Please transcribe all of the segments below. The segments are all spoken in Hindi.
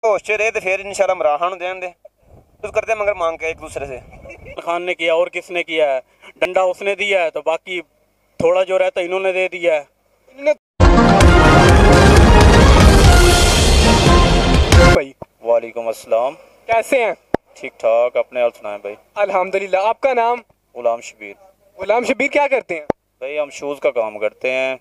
होश रहे तो फिर इंशाल्लाह इमरान खान दें दे कुछ करते हैं मगर मांग के एक दूसरे से। खान ने किया और किसने किया है? डंडा उसने दिया है तो बाकी थोड़ा जो रहता है इन्होंने दे दिया है। भाई वालेकुम अस्सलाम। कैसे हैं? ठीक ठाक, अपने हाल सुनाएं भाई। अल्हम्दुलिल्लाह। आपका नाम? गुलाम शबीर। गुलाम शबीर, क्या करते हैं? भाई हम शूज़ का काम करते हैं।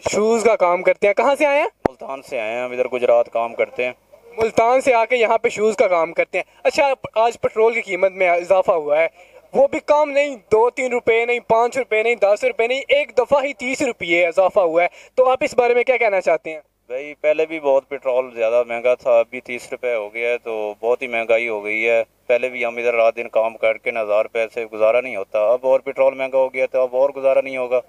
शूज़ का काम करते हैं। कहाँ से आए हैं? मुल्तान से आए हैं, हम इधर गुजरात काम करते हैं। मुल्तान से आके यहाँ पे शूज़ का काम करते हैं। अच्छा, आज पेट्रोल की कीमत में इजाफा हुआ है, वो भी कम नहीं, 2-3 रुपये नहीं, 5 रुपये नहीं, 10 रुपये नहीं, एक दफ़ा ही 30 रुपये इजाफा हुआ है। तो आप इस बारे में क्या कहना चाहते हैं? भाई पहले भी बहुत पेट्रोल ज़्यादा महंगा था, अभी 30 रुपये हो गया है, तो बहुत ही महंगाई हो गई है। पहले भी हम इधर रात दिन काम करके 1000 रुपये से गुजारा नहीं होता, अब और पेट्रोल महंगा हो गया तो अब और गुजारा नहीं होगा।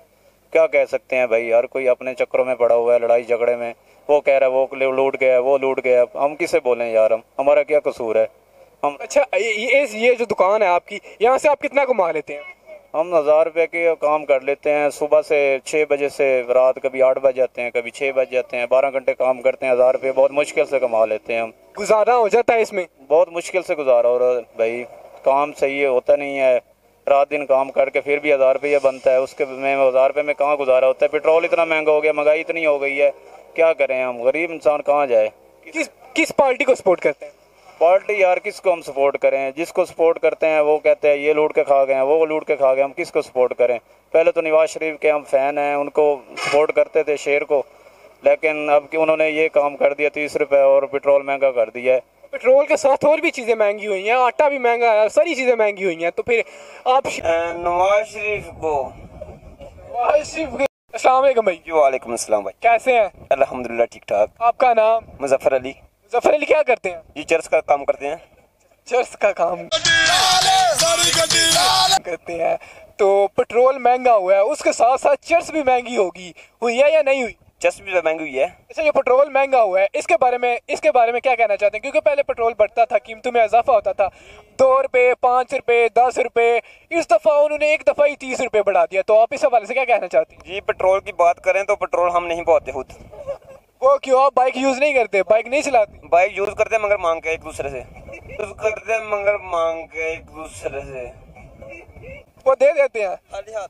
क्या कह सकते हैं भाई, हर कोई अपने चक्करों में पड़ा हुआ है, लड़ाई झगड़े में। वो कह रहा है वो लूट गया, वो लूट गया, हम किसे बोलें यार, हमारा क्या कसूर है? हम अच्छा, ये जो दुकान है आपकी, यहाँ से आप कितना कमा लेते हैं? हम 1000 रुपये के काम कर लेते हैं। सुबह से 6 बजे से रात कभी 8 बज जाते हैं, कभी 6 बज जाते हैं, 12 घंटे काम करते हैं। 1000 रुपये बहुत मुश्किल से कमा लेते हैं हम। गुजारा हो जाता है इसमें? बहुत मुश्किल से गुजारा हो रहा है भाई, काम सही होता नहीं है। रात दिन काम करके फिर भी 1000 रुपये बनता है, उसके में 1000 रुपये में कहाँ गुजारा होता है? पेट्रोल इतना महंगा हो गया, महंगाई इतनी हो गई है, क्या करें हम? गरीब इंसान कहाँ जाए? किस पार्टी को सपोर्ट करते हैं? पार्टी यार किसको हम सपोर्ट करें? जिसको सपोर्ट करते हैं वो कहते हैं ये लूट के खा गए हैं, वो लूट के खा गए, हम किसको सपोर्ट करें? पहले तो नवाज शरीफ के हम फ़ैन हैं, उनको सपोर्ट करते थे, शेर को, लेकिन अब कि उन्होंने ये काम कर दिया, 30 रुपये और पेट्रोल महंगा कर दिया है। पेट्रोल के साथ और भी चीज़ें महंगी हुई हैं, आटा भी महंगा है, सारी चीज़ें महंगी हुई हैं, तो फिर आप नवाज शरीफ को। अस्सलाम वालेकुम भाई। वालेकुम अस्सलाम भाई। कैसे हैं? अल्हम्दुलिल्लाह ठीक ठाक। आपका नाम? मुजफ्फर अली। मुजफ्फर अली, क्या करते हैं? जी चर्च का काम करते हैं। चर्च का काम करते हैं। तो पेट्रोल महंगा हुआ है, उसके साथ साथ चर्च भी महंगी हुई है या नहीं हुई? चर्च भी महंगी हुई है। अच्छा, ये पेट्रोल महंगा हुआ है, इसके बारे में क्या कहना चाहते हैं? क्योंकि पहले पेट्रोल बढ़ता था, कीमतों में इजाफा होता था, 2 रुपये, 5 रुपये, 10 रुपये, इस दफ़ा उन्होंने एक दफ़ा ही 30 रुपये बढ़ा दिया। तो आप इस हवाले से क्या कहना चाहते हैं? जी पेट्रोल की बात करें तो पेट्रोल हम नहीं पाते खुद। वो क्यों? आप बाइक यूज़ नहीं करते, बाइक नहीं चलाते? बाइक यूज करते हैं मगर मांग के एक दूसरे से। यूज करते हैं मगर मांग के एक दूसरे से। वो दे देते हैं खाली हाथ।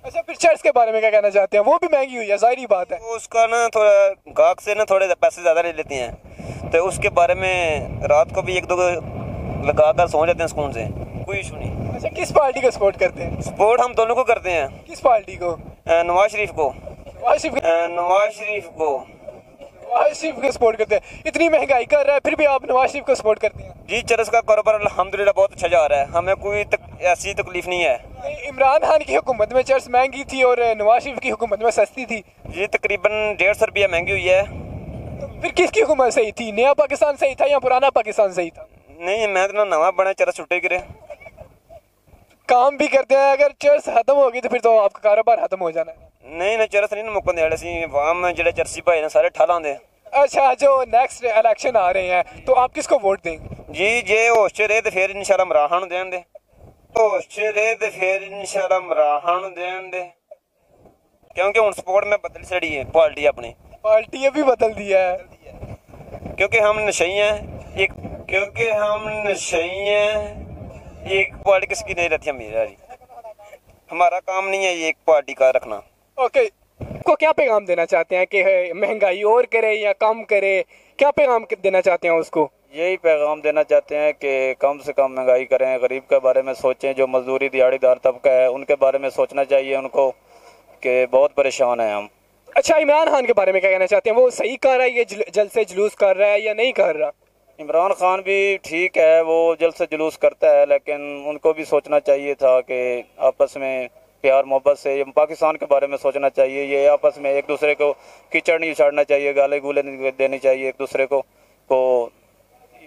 अच्छा, फिर चर्च के बारे में क्या कहना चाहते हैं? वो भी महंगी हुई है, जाहिर बात है। तो उसका ना थोड़ा गाहक से ना थोड़े पैसे ज़्यादा ले लेते हैं, तो उसके बारे में रात को भी 1-2 लगा कर सो जाते हैं सुकून से, कोई इशू नहीं। अच्छा, किस पार्टी को सपोर्ट करते हैं? सपोर्ट हम दोनों को करते हैं। किस पार्टी को? नवाज शरीफ को। नवाज शरीफ नवाज शरीफ को। नवाज शरीफ को सपोर्ट करते हैं। इतनी महंगाई कर रहा है फिर भी आप नवाज शरीफ को सपोर्ट करते हैं? जी चरस का कारोबार अल्हम्दुलिल्लाह बहुत अच्छा जा रहा है, हमें कोई ऐसी तकलीफ नहीं है। इमरान खान की हुकूमत में चर्च महंगी थी और नवाज शरीफ की हुकूमत में सस्ती थी। जी तकरीबन 150 रुपया महंगी हुई है। तो फिर किसकी हुकूमत सही थी? नया पाकिस्तान सही था या पुराना पाकिस्तान सही था? नहीं मैं तो नवा बना चरस छुट्टे गिरे। काम भी करते हैं, अगर चर्च खत्म होगी तो फिर तो आपका कारोबार खत्म हो जाना है। नहीं चरस नहीं मुक्कन देड़े सी वाम जेड़े चरसी भाई ने सारे ठल आंदे। अच्छा, जो नेक्स्ट इलेक्शन आ रहे हैं तो आप किसको वोट देंगे? जी जे होश च रहे तो फिर इंशाल्लाह इमरान खान दें दे। होश च रहे तो फिर इंशाल्लाह इमरान खान दें दे, क्योंकि हुन सपोर्ट में बदल छड़ी है पार्टी अपनी। पार्टी अभी बदल दिया है क्योंकि हम नशई हैं एक, क्योंकि हम नशई हैं, एक पार्टी किसकी नहीं रहती हमारी। हमारा काम नहीं है ये एक पार्टी का रखना। ओके, को क्या पैगाम देना चाहते हैं कि महंगाई और करे या कम करे? क्या पैगाम देना चाहते हैं उसको? यही पैगाम देना चाहते हैं कि कम से कम महंगाई करें, गरीब के बारे में सोचें, जो मजदूरी दिहाड़ीदार तबका है उनके बारे में सोचना चाहिए उनको, कि बहुत परेशान हैं हम। अच्छा, इमरान खान के बारे में क्या कहना चाहते हैं? वो सही कर रहा है, ये जल्द से जुलूस कर रहा है या नहीं कर रहा? इमरान खान भी ठीक है, वो जल्द से जुलूस करता है, लेकिन उनको भी सोचना चाहिए था कि आपस में प्यार मोहब्बत से पाकिस्तान के बारे में सोचना चाहिए। ये आपस में एक दूसरे को कीचड़ नहीं उछाड़ना चाहिए, गाले गूले नहीं देनी चाहिए एक दूसरे को।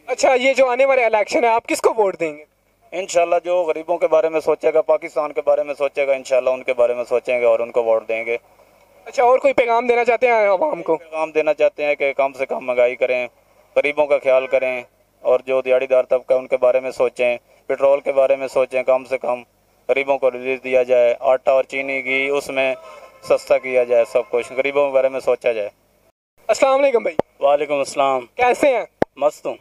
अच्छा, ये जो आने वाले इलेक्शन है आप किसको वोट देंगे? इंशाल्लाह जो गरीबों के बारे में सोचेगा, पाकिस्तान के बारे में सोचेगा, इंशाल्लाह उनके बारे में सोचेंगे और उनको वोट देंगे। अच्छा, और कोई पैगाम देना चाहते हैं आवाम को? पैगाम देना चाहते हैं कि कम से कम महंगाई करें, गरीबों का ख्याल करें, और जो दिहाड़ीदार तबका उनके बारे में सोचें, पेट्रोल के बारे में सोचें, कम से कम गरीबों को रिलीफ दिया जाए, आटा और चीनी घी उसमें सस्ता किया जाए, सब कुछ गरीबों के बारे में सोचा जाए। अस्सलाम वालेकुम भाई। वालेकुम अस्सलाम। कैसे हैं? मस्त हूँ।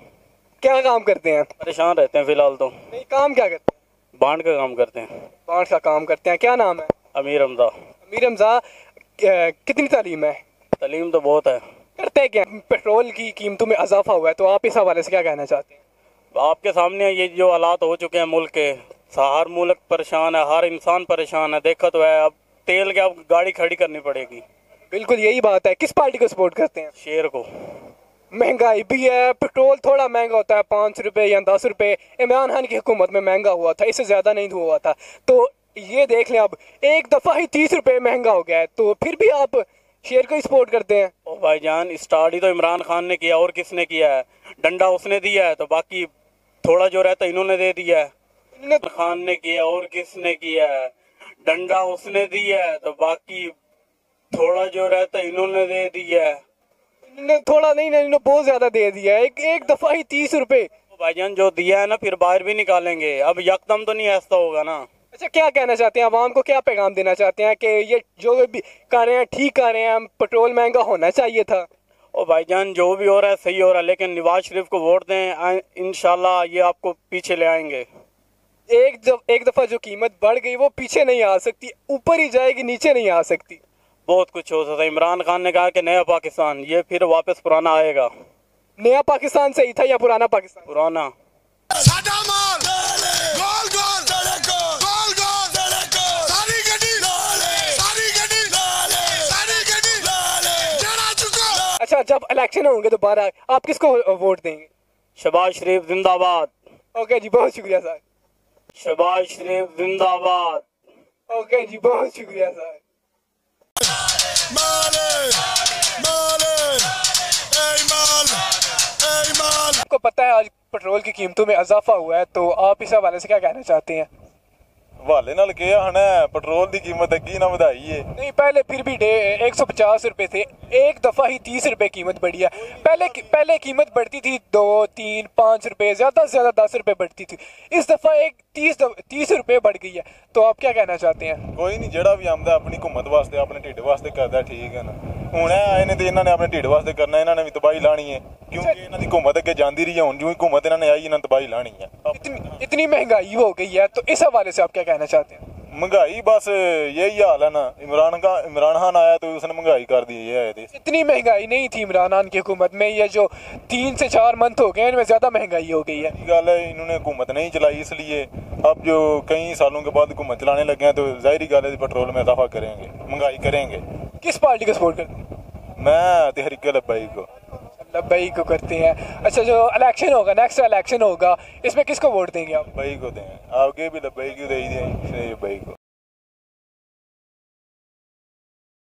क्या काम करते हैं? परेशान रहते हैं फिलहाल तो। नहीं, काम क्या करते हैं? बांड का काम करते हैं। बांड का काम करते हैं। क्या नाम है? अमीर हमदा। अमीर हमजा, कितनी तालीम है? तालीम तो बहुत है। करते क्या? पेट्रोल की कीमतों में इजाफा हुआ है, तो आप इस हवाले से क्या कहना चाहते हैं? आपके सामने ये जो हालात हो चुके हैं मुल्क के, हर मुल्क परेशान है, हर इंसान परेशान है। देखा तो है, अब तेल के अब गाड़ी खड़ी करनी पड़ेगी। बिल्कुल यही बात है। किस पार्टी को सपोर्ट करते हैं? शेर को। महंगाई भी है, पेट्रोल थोड़ा महंगा होता है, 5 रुपए या 10 रुपए। इमरान खान की हुकूमत में महंगा हुआ था, इससे ज़्यादा नहीं हुआ था। तो ये देख लें, अब एक दफ़ा ही 30 रुपए महंगा हो गया है, तो फिर भी आप शेर को ही सपोर्ट करते हैं? ओ भाईजान, स्टार्ट ही तो इमरान खान ने किया, और किसने किया है? डंडा उसने दिया है, तो बाकी थोड़ा जो रहता है इन्होंने दे दिया है। इमरान खान ने किया, और किसने किया है? डंडा उसने दिया है, तो बाकी थोड़ा जो रहता है इन्होंने दे दिया है। थोड़ा नहीं, इन्होंने बहुत ज़्यादा दे दिया है। एक दफ़ा ही 30 रुपए। भाईजान जो दिया है ना, फिर बाहर भी निकालेंगे। अब यकदम तो नहीं ऐसा होगा ना। अच्छा, क्या कहना चाहते हैं? आवाम को क्या पैगाम देना चाहते हैं कि ये जो भी कर रहे हैं ठीक कर रहे हैं, पेट्रोल महंगा होना चाहिए था? ओ भाईजान, जो भी हो रहा है सही हो रहा है, लेकिन नवाज शरीफ को वोट दें, इंशाल्लाह ये आपको पीछे ले आएंगे। एक दफ़ा जो कीमत बढ़ गई वो पीछे नहीं आ सकती, ऊपर ही जाएगी, नीचे नहीं आ सकती। बहुत कुछ हो सकता है। इमरान खान ने कहा कि नया पाकिस्तान, ये फिर वापस पुराना आएगा। नया पाकिस्तान सही था या पुराना पाकिस्तान? पुराना। अच्छा, जब इलेक्शन होंगे दोबारा, आप किसको वोट देंगे? शहबाज शरीफ जिंदाबाद। ओके जी, बहुत शुक्रिया सर। शहबाज शरीफ जिंदाबाद। ओके जी, बहुत शुक्रिया सर। आपको पता है आज पेट्रोल की कीमतों में इजाफा हुआ है, तो आप इस हवाले से क्या कहना चाहते हैं? हवाले नाल के आना पेट्रोल की कीमत अगी ना वधाई है। नहीं, पहले फिर भी 150 रुपए थे, एक दफ़ा ही 30 रुपए कीमत बढ़ी है। पहले कीमत बढ़ती थी 2, 3, 5 रुपए, ज़्यादा से ज़्यादा 10 रुपए बढ़ती थी। इस दफ़ा एक 30 रुपए बढ़ गई है, तो आप क्या कहना चाहते हैं? कोई नहीं, जेड़ा भी आंदा अपनी हुकूमत वास्ते, अपने ढिड वास्ते करता, ठीक है ना। हुण आए ने तो इन्होंने अपने ढिड वास्ते करना, इन्होंने भी तबाही लानी है, क्योंकि इन्हों की हुकूमत अगे जाती रही है। हुण जो हुकूमत इन्होंने आई, इन्होंने तबाही लानी है। इतनी महंगाई हो गई है, तो इस हवाले से आप क्या कहना चाहते हैं? महंगाई बस यही हाल है ना। इमरान खान आया तो उसने महंगाई कर दी है। इतनी महंगाई नहीं थी इमरान खान की हुकूमत में, ये जो 3 से 4 मंथ हो गए इनमें ज़्यादा महंगाई हो गई है। गल है, इन्होंने हुकूमत नहीं चलाई, इसलिए अब जो कई सालों के बाद हुकूमत चलाने लगे हैं, तो जाहिर गल है पेट्रोल में इजाफा करेंगे, महंगाई करेंगे। किस पार्टी को सपोर्ट करते हैं? मैं तहरीक लब्बई को। लब्बई को करते हैं। अच्छा, जो इलेक्शन होगा, नेक्स्ट इलेक्शन होगा, इसमें किसको वोट देंगे आप? लब्बई को दें, आगे भी लब्बई को दे दें, लब्बई को।